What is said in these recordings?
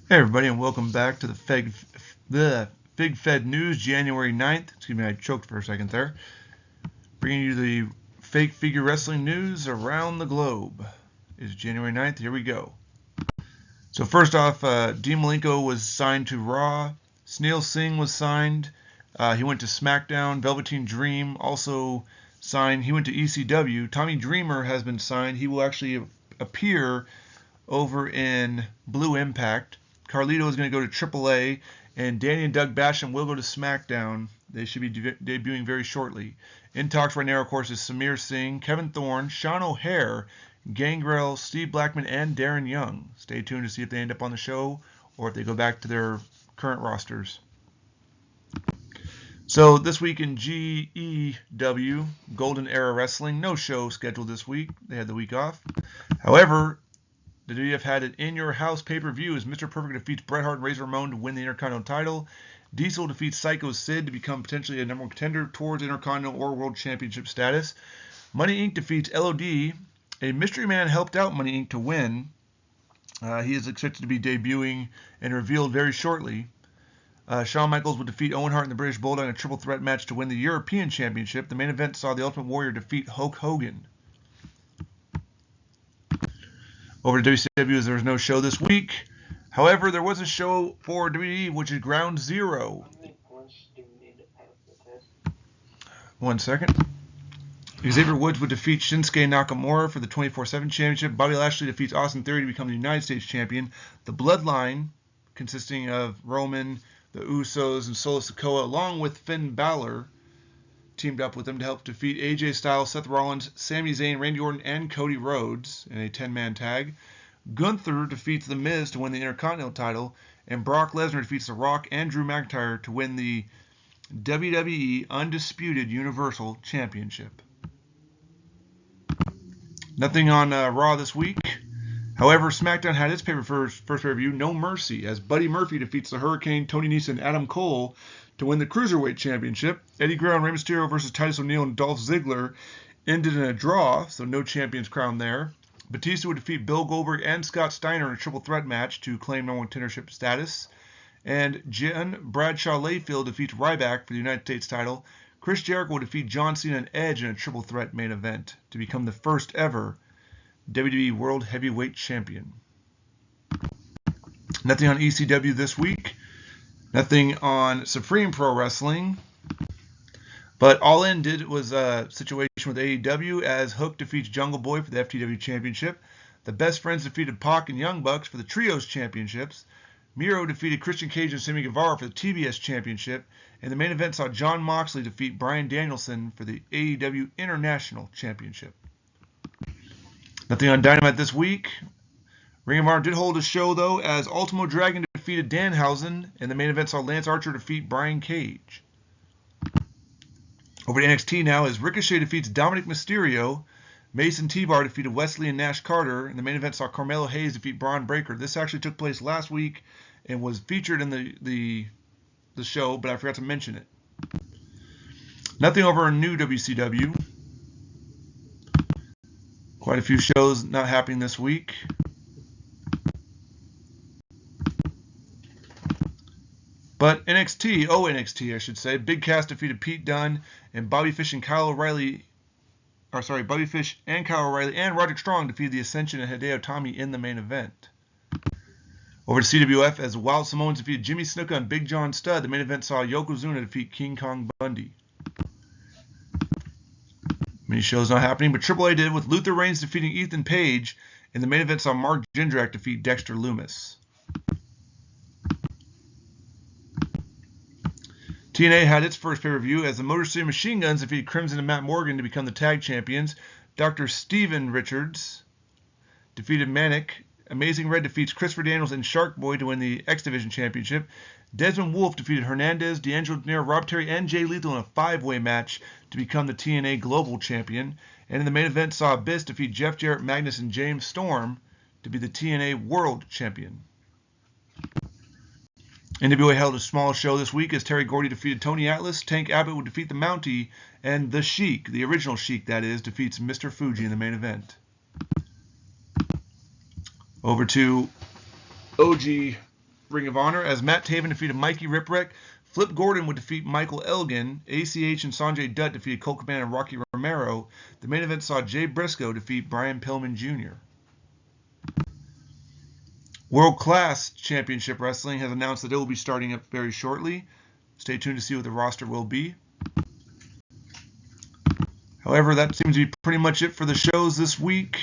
Hey everybody, and welcome back to the Fig Fed News, January 9th. Excuse me, I choked for a second there. Bringing you the fake figure wrestling news around the globe. It's January 9th. Here we go. So first off, Dean Malenko was signed to Raw. Snail Singh was signed. He went to SmackDown. Velveteen Dream also signed. He went to ECW. Tommy Dreamer has been signed. He will actually appear over in Blue Impact. Carlito is going to go to AAA, and Danny and Doug Basham will go to SmackDown. They should be debuting very shortly. In talks right now, of course, is Samir Singh, Kevin Thorne, Sean O'Haire, Gangrel, Steve Blackman, and Darren Young. Stay tuned to see if they end up on the show or if they go back to their current rosters. So this week in GEW, Golden Era Wrestling, no show scheduled this week. They had the week off. However, the WWF had an in-your-house pay-per-view as Mr. Perfect defeats Bret Hart and Razor Ramon to win the Intercontinental title. Diesel defeats Psycho Sid to become potentially a number one contender towards Intercontinental or World Championship status. Money Inc. defeats LOD. A mystery man helped out Money Inc. to win. He is expected to be debuting and revealed very shortly. Shawn Michaels will defeat Owen Hart and the British Bulldog in a triple threat match to win the European Championship. The main event saw the Ultimate Warrior defeat Hulk Hogan. Over to WCW, as there was no show this week. However, there was a show for WWE, which is Ground Zero. 1 second. Xavier Woods would defeat Shinsuke Nakamura for the 24/7 championship. Bobby Lashley defeats Austin Theory to become the United States champion. The Bloodline, consisting of Roman, the Usos, and Solo Sikoa, along with Finn Balor, teamed up with them to help defeat AJ Styles, Seth Rollins, Sami Zayn, Randy Orton, and Cody Rhodes in a 10-man tag. Gunther defeats The Miz to win the Intercontinental title, and Brock Lesnar defeats The Rock and Drew McIntyre to win the WWE Undisputed Universal Championship. Nothing on Raw this week. However, SmackDown had its first pay-per-view, No Mercy, as Buddy Murphy defeats the Hurricane, Tony Nese, and Adam Cole to win the Cruiserweight Championship. Eddie Guerrero and Rey Mysterio versus Titus O'Neil and Dolph Ziggler ended in a draw, so no champions crowned there. Batista would defeat Bill Goldberg and Scott Steiner in a triple threat match to claim number one contendership status. And Jen Bradshaw Layfield defeats Ryback for the United States title. Chris Jericho will defeat John Cena and Edge in a triple threat main event to become the first ever WWE World Heavyweight Champion. Nothing on ECW this week. Nothing on Supreme Pro Wrestling. But All In was a situation with AEW as Hook defeats Jungle Boy for the FTW Championship. The Best Friends defeated Pac and Young Bucks for the Trios Championships. Miro defeated Christian Cage and Sammy Guevara for the TBS Championship. And the main event saw Jon Moxley defeat Bryan Danielson for the AEW International Championship. Nothing on Dynamite this week. Ring of Honor did hold a show, though, as Ultimo Dragon defeated Danhausen, and the main event saw Lance Archer defeat Brian Cage. Over to NXT now, as Ricochet defeats Dominic Mysterio. Mason T-Bar defeated Wesley and Nash Carter, and the main event saw Carmelo Hayes defeat Braun Breaker. This actually took place last week and was featured in the show, but I forgot to mention it. Nothing over in new WCW. Quite a few shows not happening this week. But NXT I should say, Big Cass defeated Pete Dunne, and Bobby Fish and Kyle O'Reilly and Roderick Strong defeated The Ascension and Hideo Itami in the main event. Over to CWF, as Wild Samoans defeated Jimmy Snuka and Big John Studd, the main event saw Yokozuna defeat King Kong Bundy. Many shows not happening, but AAA did, with Luther Reigns defeating Ethan Page, and the main event saw Mark Jindrak defeat Dexter Lumis. TNA had its first pay-per-view as the Motor City Machine Guns defeated Crimson and Matt Morgan to become the tag champions. Dr. Steven Richards defeated Manic. Amazing Red defeats Christopher Daniels and Shark Boy to win the X Division Championship. Desmond Wolfe defeated Hernandez, D'Angelo De Niro, Rob Terry, and Jay Lethal in a 5-way match to become the TNA Global Champion. And in the main event saw Abyss defeat Jeff Jarrett, Magnus, and James Storm to be the TNA World Champion. NWA held a small show this week as Terry Gordy defeated Tony Atlas, Tank Abbott would defeat the Mountie, and the Sheik, the original Sheik that is, defeats Mr. Fuji in the main event. Over to OG Ring of Honor, as Matt Taven defeated Mikey Ripwreck, Flip Gordon would defeat Michael Elgin, ACH and Sanjay Dutt defeated Colt Cabana and Rocky Romero. The main event saw Jay Briscoe defeat Brian Pillman Jr. World Class Championship Wrestling has announced that it will be starting up very shortly. Stay tuned to see what the roster will be. However, that seems to be pretty much it for the shows this week.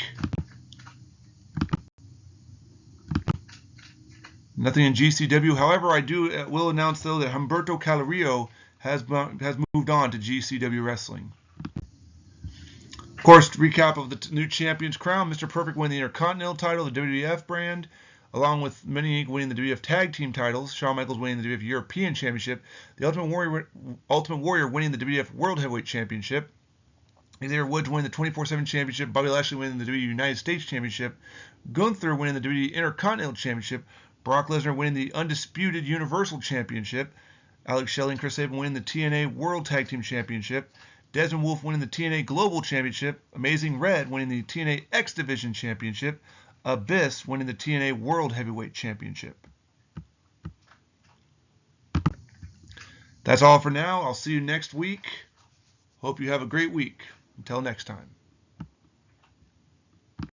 Nothing in GCW. However, I will announce, though, that Humberto Calorillo has moved on to GCW Wrestling. Of course, recap of the new champion's crown. Mr. Perfect winning the Intercontinental title, the WWF brand, along with Many Inc. winning the WWF Tag Team titles, Shawn Michaels winning the WWF European Championship, the Ultimate Warrior winning the WWF World Heavyweight Championship, Xavier Woods winning the 24/7 Championship, Bobby Lashley winning the WWE United States Championship, Gunther winning the WWE Intercontinental Championship, Brock Lesnar winning the Undisputed Universal Championship, Alex Shelley and Chris Sabin winning the TNA World Tag Team Championship, Desmond Wolfe winning the TNA Global Championship, Amazing Red winning the TNA X Division Championship, Abyss winning the TNA World Heavyweight Championship. That's all for now. I'll see you next week. Hope you have a great week. Until next time.